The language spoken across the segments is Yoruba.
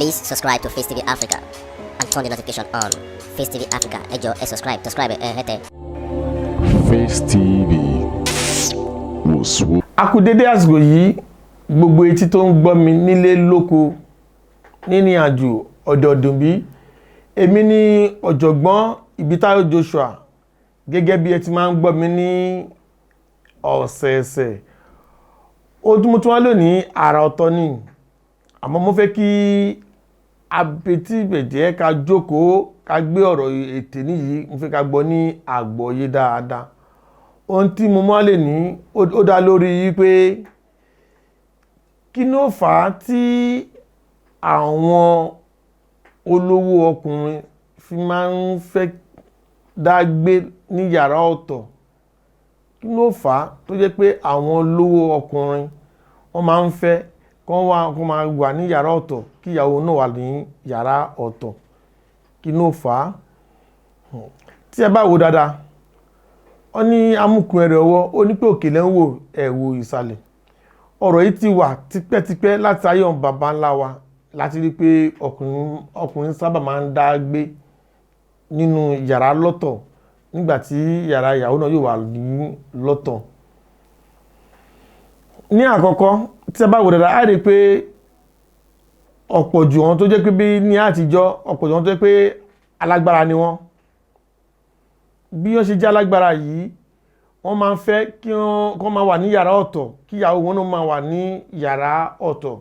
Please subscribe to Face TV Africa and turn the notification on. Face TV Africa, ẹ jọ̀ọ́ ẹ subscribe hẹ́tẹ̀. Face TV wò sùn. A kú dédé àsìkò yìí gbogbo etí tó ń gbọ́ mi nílé lóko nínú àjò ọ̀dọ̀ọ̀dún bí èmi ní ọ̀jọ̀gbọ́n Ìbítáyọ̀ Joshua gẹ́gẹ́ bí ẹ ti máa ń gbọ́ mi ní ọ̀sẹ̀ẹ̀sẹ̀ ojúmọ́ tí wọ́n lò ní àrà ọ̀tọ̀ ni àmọ́ mo fẹ́ kí abetí-bẹ̀jẹ́ ká jókòó ká gbé ọ̀rọ̀ ètè níyìí mo fẹ́ ká gbọ́ ní àgbọ́yé dáadáa. Ohun tí mo máa lè ní ó dá lórí pé kí ló fà á tí àwọn olówó ọkùnrin fi máa ń fẹ́ dá gbé ní yàrá ọ̀tọ̀. Kí ló fà á tó jẹ́ pé àwọn olówó ọkùnrin wọ́n máa ń fẹ́ kó máa wà ní yàrá ọ̀tọ̀ kí ìyàwó náà wà ní yàrá ọ̀tọ̀. Kí ló fà á? Tí ẹ bá wò dáadáa ó ní amúkùn ẹrẹ̀ ọwọ́ ó ní pé òkèlè ń wò ẹ̀wò ìsàlẹ̀. Ọ̀rọ̀ yìí ti wà tipẹ́tipẹ́ láti ayé àwọn bàbá ńlá wa láti rí pé ọkùnrin sábà máa ń dá gbé nínú yàrá lọ́tọ̀ nígbàtí yàrá ìyàwó náà yóò wà ní lọ́tọ̀. Ní àkọ́kọ́ tí ẹ bá wò dáadáa á rí pé ọ̀pọ̀ jù wọn tó jẹ́ pé bí ní àtijọ́ ọ̀pọ̀ jù wọn tó jẹ́ pé alágbára ni wọ́n. Bí wọ́n ṣe jẹ́ alágbára yìí wọ́n máa ń fẹ́ kí wọ́n máa wà ní yàrá ọ̀tọ̀ kí ìyàwó wọn náà máa wà ní yàrá ọ̀tọ̀.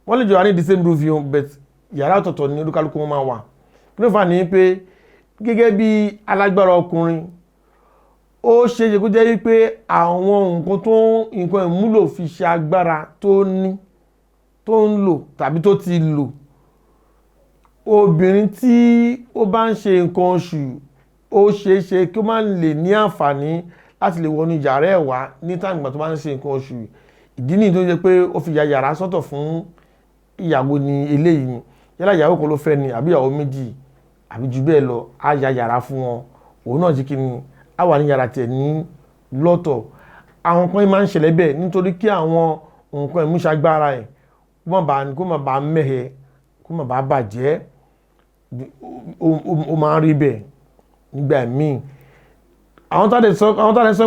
Wọ́n lè jọ wà ní the same room but yàrá ọ̀tọ̀ọ̀tọ̀ ni olúkálùkù wọn máa wà. Kí ló fà ní pé gẹ́gẹ́ bí alágbára ọkùnrin ó ṣe é ṣe kó jẹ́ pé àwọn nǹkan ìmúlò fi ṣe agbára tó ń lò tàbí tó ti lò. Obìnrin tí ó bá ń ṣe nǹkan oṣù ó ṣeéṣe kí ó máa lè ní àǹfààní láti lè wọnú yàrá ẹ̀ wá ní tàǹgbà tó bá ń ṣe nǹkan oṣù. Ìdí nìyí tó jẹ́ pé ó fi ya yàrá sọ́tọ̀ fún ìyàwó ní eléyìí ni. Yálà ìyàwó kan ló fẹ́ ni àbí ìyàwó méjì àbí jù bẹ́ẹ̀ lọ á ya yàrá fún wọn. Òun náà jí kí ni á wà ní yàrá tiẹ̀ ní lọ́tọ̀. Àwọn kan máa ń ṣẹlẹ̀ bẹ́ẹ̀ nítorí kí àwọn nǹkan ìmúṣagbára ẹ̀ kó má bàa mẹ́hẹ kó má bàa bàjẹ́. Ó máa ń rí bẹ́ẹ̀ nígbà míì. Àwọn tàdé sọ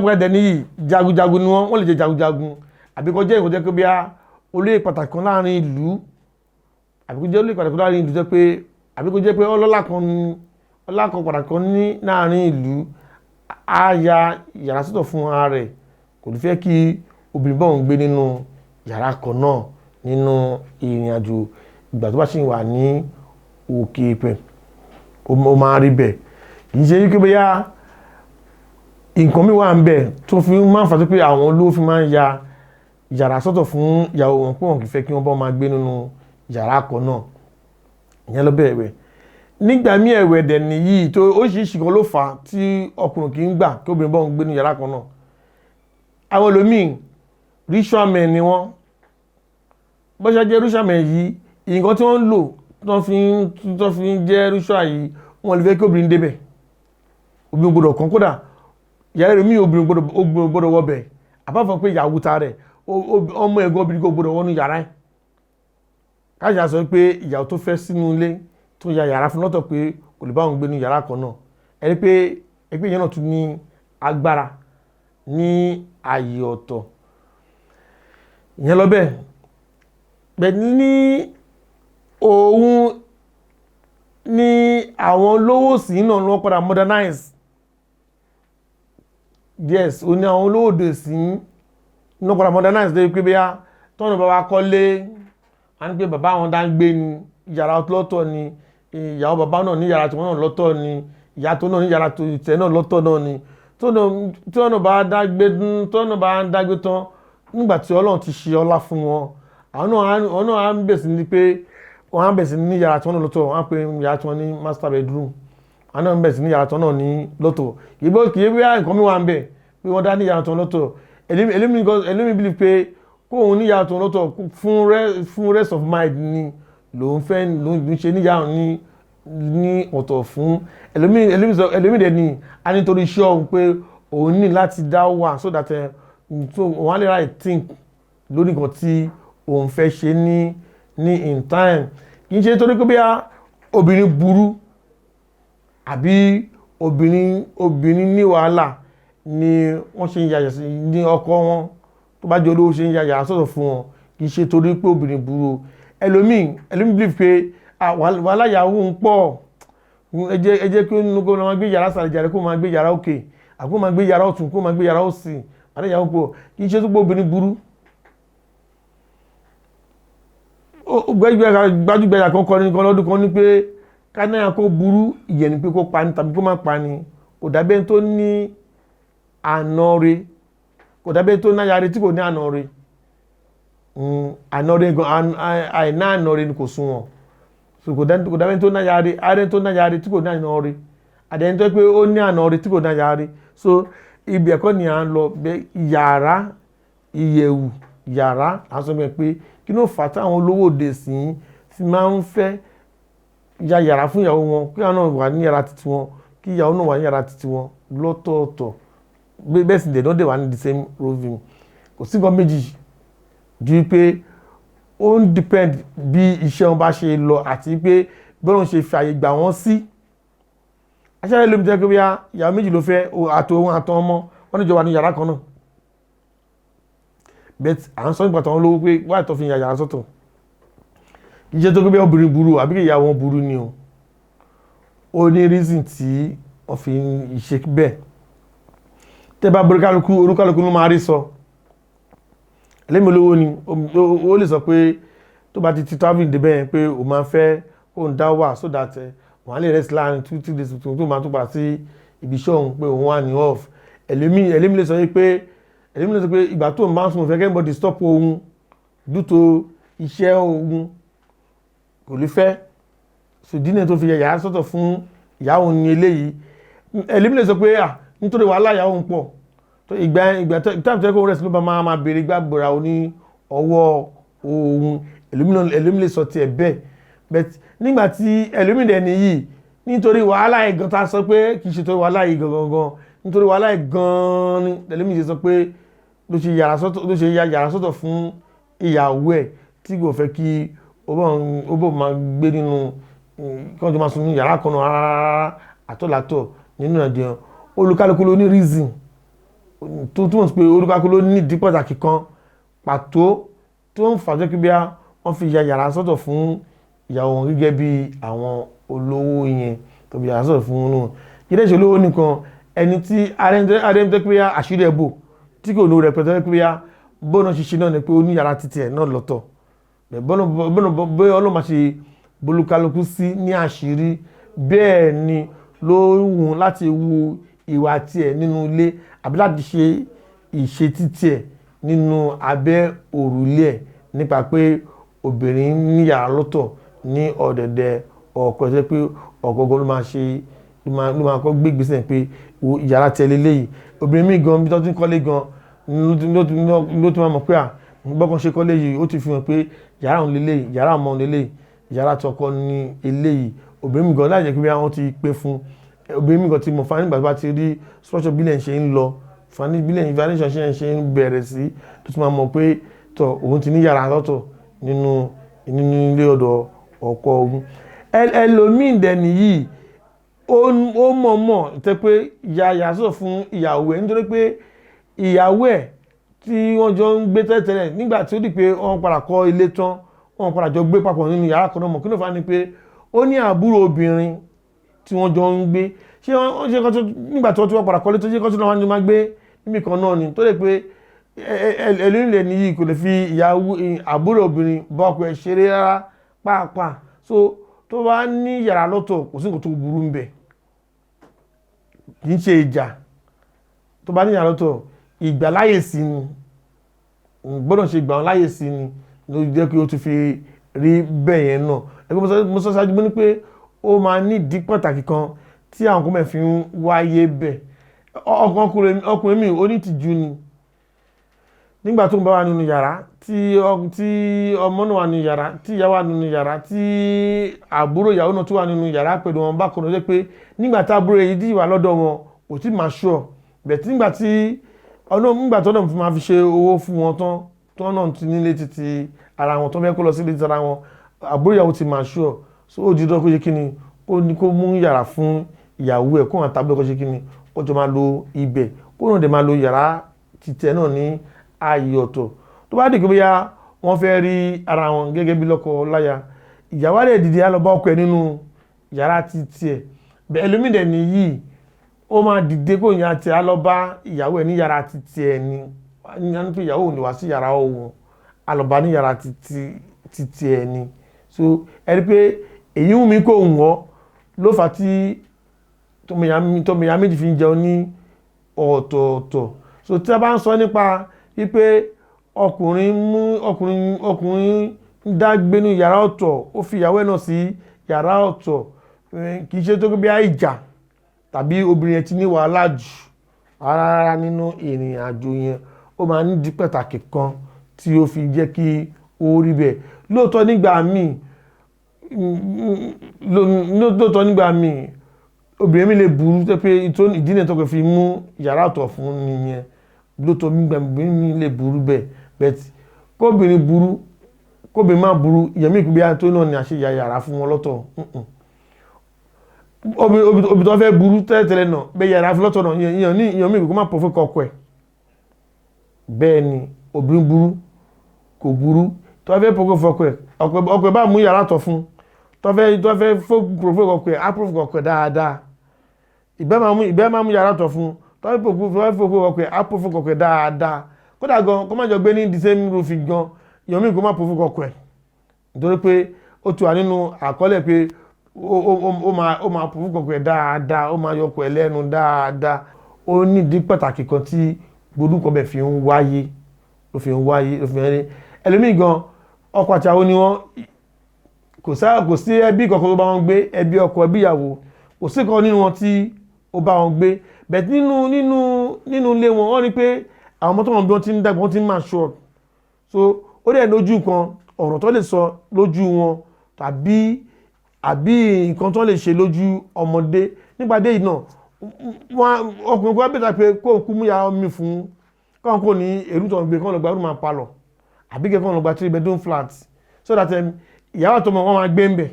pé ẹ̀dẹ̀ níyì jagunjagun ni wọ́n lè jẹ́ jagunjagun àbí kó jẹ́ ìkọjẹ́ pé bí a olóyè pàtàkì kan láàrin ìlú àbí kó jẹ́ olóyè pàtàkì kan láàrin ìlú jẹ́ pé àbí kó jẹ́ pé ọlọ́lá kan pàtàkì kan ní láàrin ìlú á ya yàrá sọ́tọ̀ fún ara rẹ̀. Kò ní fẹ́ kí obìnrin bá òun gbé nínú yàrá kan náà nínú ìrìn àjò ìgbà tó bá ṣì wà ní òkè pẹ̀. Ó máa rí bẹ́ẹ̀. Kì í ṣe wípé bóyá nǹkan mi wà ń bẹ̀ tó fi máa ń fà tó pé àwọn olówó fi máa ń ya yàrá sọ́tọ̀ fún ìyàwó wọn pé wọn kì í fẹ́ kí wọ́n bá máa gbé nínú yàrá kan náà. Ìyẹn ló bẹ̀rẹ̀ wẹ̀. Nígbà míì ẹ̀wẹ̀ dẹ̀ nìyí tó oríṣiríṣi kan ló fà á tí ọkùnrin kì í gbà kí obìnrin bá wọn gbé nínú yàrá kan náà. Àwọn ẹlòmíì ritual men ni wọ́n. Bó ṣe jẹ́ ritual men yìí nǹkan tí wọ́n ń lò tó fi ń jẹ́ ritual yìí wọ́n lè fẹ́ kí obìnrin débẹ̀. Obìnrin gbọdọ̀ kan kódà yàrá rẹ̀ mí obìnrin gbọdọ̀ wọbẹ̀ àbáfọ̀ pé ìyàwó ta rẹ̀ ọmọ ẹ̀gbọ́n obìnrin kò gbọdọ̀ wọnú yàrá ẹ̀. Káṣíà sọ pé ìyàwó tó fẹ́ sínú ilé tó ya yàrá fún lọ́tọ̀ pé kò lè bá òun gbé ní yàrá kan náà. Ẹni pé ẹgbẹ́ yẹn náà tún ní agbára ní ààyè ọ̀tọ̀. Ìyẹn lọ bẹ́ẹ̀. Bẹ́ẹ̀ ní òun ní àwọn olówó sí náà ló padà modernize. Yes, ó ní àwọn olówó òde sí náà padà modernize lórí pé bóyá tọ́nà bàbá kọ́lé a ní pé bàbá àwọn dá ń gbé ní yàrá lọ́tọ̀ ni ìyàwó bàbá náà ní yàrá tí wọ́n náà lọ́tọ̀ ni ìyá tó náà ní yàrá tẹ̀ náà lọ́tọ̀ náà ni tọ́nà bá ń dágbé tán nígbà tí Ọlọ́run ti ṣe ọlá fún wọn àwọn náà á ń bẹ̀sí ní pé wọ́n á bẹ̀sí ní yàrá tí wọ́n náà lọ́tọ̀ wọ́n á pè yàrá tí wọ́n ní master bedroom àwọn náà ń bẹ̀sí ní yàrá tí wọ́n náà ní lọ́tọ̀. Kì í bí nǹkan mi wà ń bẹ̀ pé wọ́n dá ní yàrá tí wọ́n lọ́tọ̀. Ẹlẹ́mìí believe pé kó òun ní yàrá tí wọ́n lọ́tọ̀ fún rest of mind ni lòun ṣe ní yàrá ní ọ̀tọ̀ fún ẹlòmíì dẹ̀ ni a nítorí iṣẹ́ òun pé òun ní láti dá wà so that wọ́n á lè ráì think lórí nǹkan tí òun fẹ́ ṣe ní ní in time. Kì í ṣe torí pé bí obìnrin burú àbí obìnrin ní wàhálà ni wọ́n ṣe ń yàyà sí ní ọkọ wọn tó bá jẹ́ olówó ṣe ń yàyà sọ̀tọ̀ fún wọn. Kì í ṣe torí pé obìnrin burú. Ẹlòmíì believe pé wàhálà ìyàwó ń pọ̀, ẹ jẹ́ kí ó kó máa gbé yàrá sàlẹ̀ jàre kó máa gbé yàrá òkè àbí kó máa gbé yàrá ọ̀tún kó máa gbé yàrá òsì, wàhálà ìyàwó pọ̀. Kì í ṣe tó pé obìnrin burú. Gbajúgbajà kan kọrin kan lọ́dún kan ní pé kánáyà kó burú ìyẹn ni pé kó pa ni tàbí kó má pa ni. Kò dàbí ẹni tó ní àna re, kò dàbí ẹni tó náyà re tí kò ní àna re. Àna re gan àìná àna re ni kò sunwọ̀n. So kò dàbí ẹni tó náyà re, àrẹ tó náyà re tí kò ní àna re, àdẹni tó pé ó ní àna re tí kò náyà re. So ibi ẹ̀kọ́ ni à ń lọ bẹ yàrá ìyẹ̀wù yàrá à ń sọ pé kí ló fà táwọn olówó òde sí fi máa ń fẹ́ ya yàrá fún ìyàwó wọn kí àwọn náà wà ní yàrá títí wọn kí ìyàwó náà wà ní yàrá títí wọn lọ́tọ̀ọ̀tọ̀ bẹ́ẹ̀ sì dẹ̀ dọ́dẹ̀ wà ní the same roving. Kò sí nǹkan méjì ju pé ó ń depend bí iṣẹ́ wọn bá ṣe lọ àti pé bí wọ́n ṣe fi àyè gbà wọ́n sí. Aṣáájú ló ń jẹ́ pé bí ìyàwó méjì ló fẹ́ àtòun àtọ́ ọmọ wọn ní jọ wà ní yàrá kan náà. Bẹ́ẹ̀ à ń sọ nípa tàwọn olówó pé wáyé tó fi yà yàrá sọ́tọ̀. Iṣẹ́ tó gbé obìnrin burú àbí kí ìyàwó wọn burú ni o. Ó ní reason tí wọ́n fi ṣe bẹ́ẹ̀. Tẹ́ bá orúkálukú ló máa rí sọ. Ẹlẹ́mi olówó ni ó lè sọ pé tó bá ti traveling dé bẹ́ẹ̀ pé o máa fẹ́ kó ń dá wà so that wọ́n á lè rest láàrin 2-3 days tó máa tó padà sí ibi iṣẹ́ òun pé òun wà ní off. Ẹlẹ́mi lè sọ pé ìgbà tó ń bá ń sùn fẹ́ kẹ́bọ̀dì stop ohun dútó iṣẹ́ ohun kò lè fẹ́. So dínà tó fi yẹ yàrá sọ́tọ̀ fún ìyàwó ní eléyìí. Ẹlẹ́mi lè sọ pé nítorí wàhálà ìyàwó ń pọ̀ ìgbà tẹ́kọ̀ rẹ̀ sí ló bá máa bèèrè gbàgbọ́ra ní ọwọ́ ohun. Ẹlẹ́mi lè sọ ti ẹ̀ bẹ́ẹ̀. But nígbà tí ẹlẹ́mi dẹ̀ nìyí nítorí wàhálà ìgan ta sọ pé kì í ṣe torí wàhálà ìgan gangan nítorí wàhálà ìgan ni ẹlẹ́mi ṣe sọ pé ló ṣe yàrá sọ́tọ̀ fún ìyàwó ẹ̀ tí kò fẹ́ kí ó bọ̀ máa gbé nínú kí wọ́n jọ máa sùn ní yàrá kan náà rárá àtọ̀látọ̀ nínú ìrìnàjò. Olúkálùkù ló ní reason tó túmọ̀ sí pé olúkálùkù ló ní ìdí pàtàkì kan pàtó tó ń fàájọ́ kí bí wọ́n fi yàrá sọ́tọ̀ fún ìyàwó wọn gẹ́gẹ́ bí àwọn olówó yẹn tó fi yàrá sọ́tọ̀ fún wọn. Ilé ìṣẹ́ olówó nìkan ẹni tí arẹ́mtẹ́ pé àṣírí ẹ̀bò tí kò ló rẹpẹtẹ pé bọ́nà ṣiṣẹ́ náà ni pé ó ní yàrá títí ẹ̀ náà lọ́tọ̀. Bọ́nà ọlọ́mà ṣe bolúkálùkù sí ní àṣírí bẹ́ẹ̀ ni ló wùn láti wu ìwà tiẹ̀ nínú ilé àbí láti ṣe ìṣe títí ẹ̀ nínú abẹ́ òrùlé ẹ̀ nípa pé obìnrin ní yàrá lọ́tọ̀ ní ọ̀dẹ̀dẹ̀ ọkọ ẹ̀ pé ọ̀gọ́gọ́ ló máa kọ́ gbé ìgbésẹ̀ pé yàrá tiẹ̀ lélẹ́yìí. Obìnrin míì gan bí tó ti ń kọ́lé gan ló ti máa mọ̀ pé bọ́kàn ṣe kọ́lé yìí ó ti fi hàn pé yàrá òun lélẹ́yìí yàrá ọmọ òun lélẹ́yìí yàrá tọkọ ní eléyìí. Obìnrin míì gan láì jẹ́ pé wọ́n ti pé fún obìnrin míì gan ti mọ̀ fani nígbà tó bá ti rí structure bílẹ̀ ṣe ń lọ fani bílẹ̀ foundation ṣe ń bẹ̀rẹ̀ sí tó ti máa mọ̀ pé tọ̀ òun ti ní yàrá lọ́tọ̀ nínú ilé ọ̀dọ̀ ọkọ òun. Ẹlòmíì dẹ̀ nìyí ó mọ̀ tẹ́ pé yàrá sọ̀ fún ìyàwó ẹ̀ nítorí pé ìyàwó ẹ̀ tí wọ́n jọ ń gbé tẹ́tẹ́lẹ̀ nígbà tí ó di pé wọ́n padà kọ́ ilé tán wọ́n padà jọ gbé papọ̀ nínú yàrá kan náà mọ̀ kí ló fà ní pé ó ní àbúrò obìnrin tí wọ́n jọ ń gbé ṣé wọ́n ṣe kọ́tún nígbà tí wọ́n ti wọ́n padà kọ́lé tó ṣe kọ́tún náà wọ́n ti máa gbé níbi kan náà ni tó lè pé ẹlẹ́nìlẹ̀ nìyí kò lè fi ìyàwó àbúrò obìnrin bá ọkọ ẹ̀ ṣeré rárá pàápàá. So tó bá ní yàrá lọ́tọ̀ kò sí nǹkan tó burú ń bẹ̀ kì í ṣe ìjà. Tó bá ní yàrá lọ́tọ̀ ìgbà láyè sí ni gbọ́dọ̀ ṣe ìgbà wọn láyè sí ni ló jẹ́ kí ó ti fi rí bẹ́ẹ̀ yẹn náà. Ẹgbẹ́ mo sọ ṣáájú ní pé ó máa ní ìdí pàtàkì kan tí àwọn kọ́mẹ̀ fi ń wáyé bẹ̀. Ọkùnrin mi ó ní ìtìjú ni nígbà tó ń bá wà nínú yàrá tí ọmọ náà wà nínú yàrá tí ìyá wà nínú yàrá tí àbúrò ìyàwó náà tó wà nínú yàrá pẹ̀lú wọn bá kọ̀ọ̀nà jẹ́ pé nígbà tí àbúrò èyí dì wà lọ́dọ̀ wọn kò tí máa ṣọ́ bẹ̀tí nígbà tó náà máa fi ṣe owó fún wọn tán tó náà ti nílé títí ara wọn tó fẹ́ kó lọ sí ilé títí ara wọn àbúrò ìyàwó ti mature so ó di dandan kó ṣe kí ni ó ní kó mú yàrá fún ìyàwó ẹ̀ kó wọn tàbí kó ṣe kí ni kó jọ máa lo ibẹ̀ kó náà dẹ̀ máa lo yàrá títẹ̀ náà ní ààyè ọ̀tọ̀ tó bá dìgbò bóyá wọ́n fẹ́ rí ara wọn gẹ́gẹ́ bí lọ́kọ láya ìyàwó rẹ̀ dìde á lọ bá ọkọ ẹ̀ nínú yàrá títẹ̀ bẹ́ẹ̀ ẹlòmídẹ̀ nìyí ó máa dìde kó yàn àti á lọ bá ìyàwó ẹ̀ ní yàrá títẹ̀ ni ní pé ìyàwó ò ní wá sí yàrá òun á lọ bá ní yàrá títẹ̀ ni so ẹni pé èyí wù mí kó wọ́n ló fà tí tọmọya méjì fi ń jẹun ní ọ̀tọ̀ọ̀tọ̀ so tí a bá ń sọ nípa wípé ọkùnrin dá gbénú yàrá ọ̀tọ̀ ó fi ìyàwó ẹ̀ náà sí yàrá ọ̀tọ̀ kì í ṣe tó bí ìjà tàbí obìnrin ẹ̀ ti ní wàhálà jù rárá nínú ìrìn àjò yẹn ó máa ní di pàtàkì kan tí ó fi jẹ́ kí ó rí bẹ́ẹ̀ lóòótọ́ nígbà míì obìnrin mi lè burú tó pé ìdí náà tó kò fi mú yàrá ọ̀tọ̀ fún nìyẹn lóòótọ́ nígbà mi lè burú bẹ́ẹ̀ bẹ́ẹ̀ kóbìnrin má burú ìyẹ̀mí ìpínlẹ̀ tó náà ni àṣeyà yàrá fún wọn lọ́tọ̀ obì tó fẹ́ burú tẹ́lẹ̀tẹ́lẹ̀ náà bẹ́ yàrá fún lọ́tọ̀ náà ìyẹ̀mí ìpínlẹ̀ má pọ̀ fún kọkọ ẹ̀ bẹ́ẹ̀ ni obìnrin burú kò burú tó fẹ́ pọ̀ fún ọkọ ẹ̀ ọkọ ẹ̀ bá mú yàrá tọ̀ fún tó fẹ́ fún ọkọ ẹ̀ á pọ̀ fún ọkọ ẹ̀ dáadáa ìbẹ́ máa mú yàrá tọ̀ fún tó fẹ́ fún ọkọ ẹ̀ á pọ̀ fún ọkọ ẹ̀ dáadáa kódà gan kó má jọ gbé ní the same roof gan ìyẹ̀mí ìpínlẹ̀ má pọ̀ fún ọkọ ẹ̀ nítorí pé ó ti wà nínú àkọọ́lẹ̀ pé ó máa pọ̀ fún ọkọ ẹ̀ dáadáa ó máa yọkọ ẹ̀ lẹ́nu dáadáa ó ní ìdí pàtàkì kan tí gbogbo nǹkan bẹ̀ fi ń wáyé ló fi ń rí ẹlòmíì gan ọkọ àti àwọn ni wọ́n kò sí ẹbí kankan tó bá wọn gbé ẹbí ọkọ ẹbí ìyàwó kò sí kan nínú wọn tí ó bá wọn gbé bẹ̀t nínú ilé wọn wọ́n rí pé àwọn ọmọ tó wọn bí wọ́n ti ń dàgbà wọ́n ti ń mature so ó dẹ̀ lójú kan ọ̀rọ̀ tó lè sọ lójú wọn tàbí nǹkan tó lè ṣe lójú ọmọdé nípàdé yìí náà ọkùnrin kan bẹ̀rẹ̀ pé kó kú mú yàrá mi fún káwọn kò ní èrú tó ń gbé kán lọ gba room and parlour àbí kẹ́ kán lọ gba 3 bedroom flat so that ìyàwó àtọmọ wọn máa gbé ń bẹ̀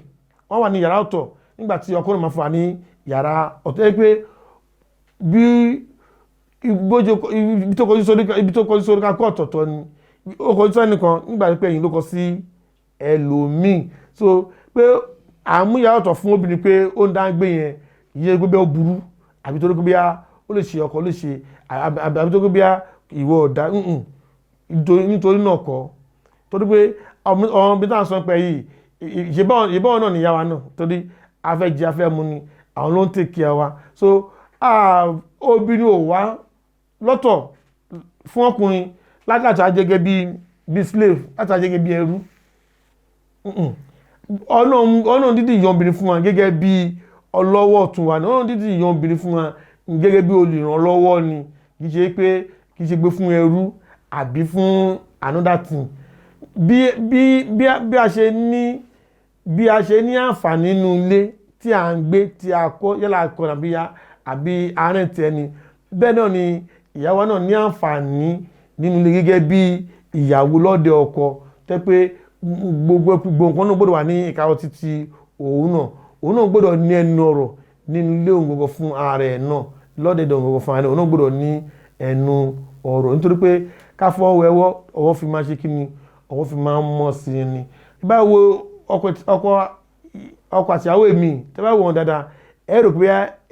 wọ́n wà ní yàrá ọ̀tọ̀ nígbà tí ọkùnrin máa fún wa ní yàrá ọ̀tọ̀ ẹ pé bí ibi tó kọjú sórí ká kó ọ̀tọ̀ọ̀tọ̀ ni ó kọjú sórí nìkan nígbà pé ẹ̀yìn ló kọ sí ẹlòmíì so pé àmúyàrá ọ̀tọ̀ fún obìnrin pé ó ń dá gbé yẹn ìyẹn gbé bẹ́ẹ̀ ó burú àbí tó dókó bíyá ó lè ṣe ọkọ lè ṣe àbí tó dókó bíyá ìwọ ọ̀dá nítorí náà kọ́ tó dó pé ọmọ bí táwọn sọ pé yìí ìbáwọn náà níyàwó náà torí afẹ́ jẹ afẹ́ mu ni àwọn ló ń take care wa so obìnrin ò wá lọ́tọ̀ fún ọkùnrin láti àjẹgẹ́ bí slave láti àjẹgẹ́ bí ẹrú ọ̀nà dídì yan obìnrin fún wa gẹ́gẹ́ bí ọlọ́wọ́ ọ̀tún wa náà dídì yan obìnrin fún wa gẹ́gẹ́ bí olùrànlọ́wọ́ ni kì í ṣe gbé fún ẹrú àbí fún another thing bí a ṣe ní àǹfààní nínú ilé tí a ń gbé tí a kọ́ yálà akọ àbí àárín tẹni bẹ́ẹ̀ náà ni ìyàwó náà ní àǹfààní nínú ilé gẹ́gẹ́ bí ìyàwó lọ́dẹ ọkọ tẹ́ pé gbogbo nǹkan náà gbọ́dọ̀ wà ní ìkáwọ́ títí òun náà gbọ́dọ̀ ní ẹnu ọ̀rọ̀ nínú ilé òun gbogbo fún ara ẹ̀ náà lọ́dẹ̀dẹ̀ òun gbogbo fún ara ẹ̀ òun náà gbọ́dọ̀ ní ẹnu ọ̀rọ̀ nítorí pé káfọ́ wẹ́wọ́ ọwọ́ fi máa ṣe kí ni ọwọ́ fi máa ń mọ́ sí ni báwo ọkọ àti ìyàwó èmi tẹ́ bá wò wọn dáadáa ẹ rò pé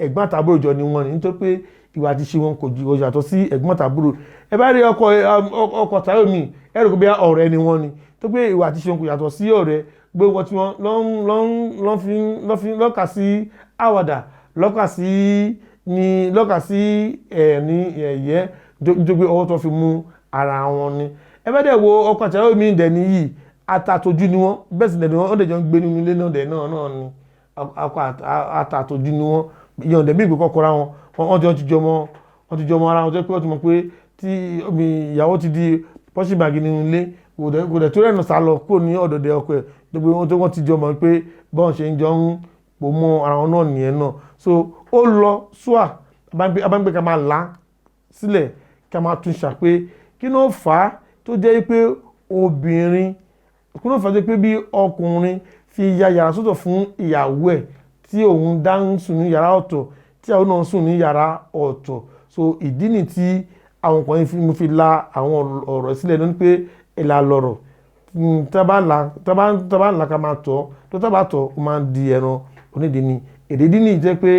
ẹ̀gbọ́n àtàbúrò jọ ni wọ́n ni nítorí pé ìwà àti ṣe wọn kò jù yàtọ̀ sí ẹ̀gbọ́n àtàbúrò ẹ bá rí ọkọ àtàwọn èmi ẹ rò pé ọ̀rẹ́ ni wọ́n ni tó pé ìwà àti ṣe wọn kò yàtọ̀ sí ọ̀rẹ́ gbogbo tí wọ́n lọ́kà sí àwàdà lọ́kà sí ẹ̀ẹ̀ní ẹ̀yẹ́ nítorí pé ọwọ́ tó fi mú ara wọn ni ẹ bá dẹ̀ wo ọkọ àtàwọn èmi dẹ̀ níyì atatojú ni wọ́n bẹ́ẹ̀ sì dẹ̀ ni wọ́n dẹ̀ jọ ń gbé nínú ilé náà dẹ̀ náà ni atatojú ni wọ́n yàn dẹ̀ bí ìgbé kọ́kọ́ra wọn wọ́n ti jọmọ ara wọn tó pé wọ́n ti mọ̀ pé tí ìyàwó ti di pọ́ṣíbàgì nínú ilé kò dẹ̀ tó rẹ̀nà sálọ kúrò ní ọ̀dọ̀dẹ̀ ọkọ ẹ̀ tó wọ́n ti jọmọ pé bọ́n ṣe ń jọ ń pò mọ́ ara wọn náà nìyẹn náà so ó lọ ṣúà abáńgbé ká máa là sílẹ̀ ká máa tún ṣà pé kí ló fà á tó jẹ́ pé obìnrin kúrò fẹ́ tó pé bí ọkùnrin fi ya yàrá sọ́tọ̀ fún ìyàwó ẹ̀ tí òun dá ń sùn ní yàrá ọ̀tọ̀ tí àwọn náà ń sùn ní yàrá ọ̀tọ̀. So ìdí ni tí àwọn ọkùnrin mo fi la àwọn ọ̀rọ̀ sílẹ̀ lónìí pé ẹ̀là lọ̀rọ̀ tábà ńlá ká máa tọ́ tó tábà tọ́ ó máa ń di ẹran onídìí ni. Èdèdí ni jẹ́ pé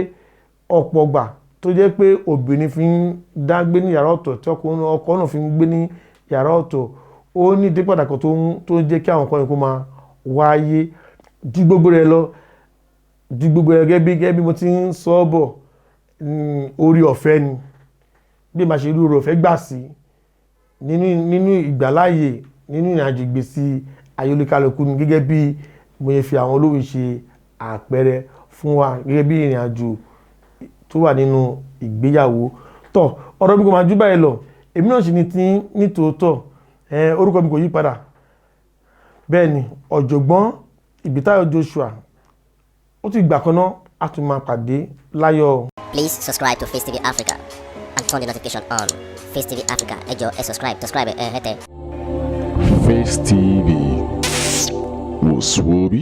ọ̀pọ̀ gbà tó jẹ́ pé obìnrin fi ń dá gbé ní yàrá ọ̀tọ̀ tí ọkọ náà fi ń gbé ní yàrá ọ̀tọ̀ ó ní ìdí pàtàkì tó ń jẹ́ kí àwọn ọkùnrin kó máa wáyé ju gbogbo rẹ̀ lọ gẹ́gẹ́ bí mo ti ń sọ bọ̀ orí ọ̀fẹ́ ni bí màá ṣe rí orí ọ̀fẹ́ gbà sí nínú ìgbàláyè nínú ìrìnàjò ìgbésí ayé olúkálùkù ni gẹ́gẹ́ bí mo yẹ fi àwọn olóyè ṣe àpẹẹrẹ fún wa gẹ́gẹ́ bí ìrìnàjò tó wà nínú ìgbéyàwó. Tọ́ ọ̀rọ̀ mi kò máa jú báyìí lọ èmi náà sì ni tí ní tòótọ́ orúkọ mi kò yí padà bẹ́ẹ̀ ni ọ̀jọ̀gbọ́n Ìbítáyọ̀ Joshua ó ti gbà kan náà a tún máa pàdé láyọ̀. Please subscribe to Face TV Africa and turn the notification on. Face TV Africa, ẹ jọ̀ọ́ ẹ subscribe hẹ́tẹ̀. Face TV was Swoby.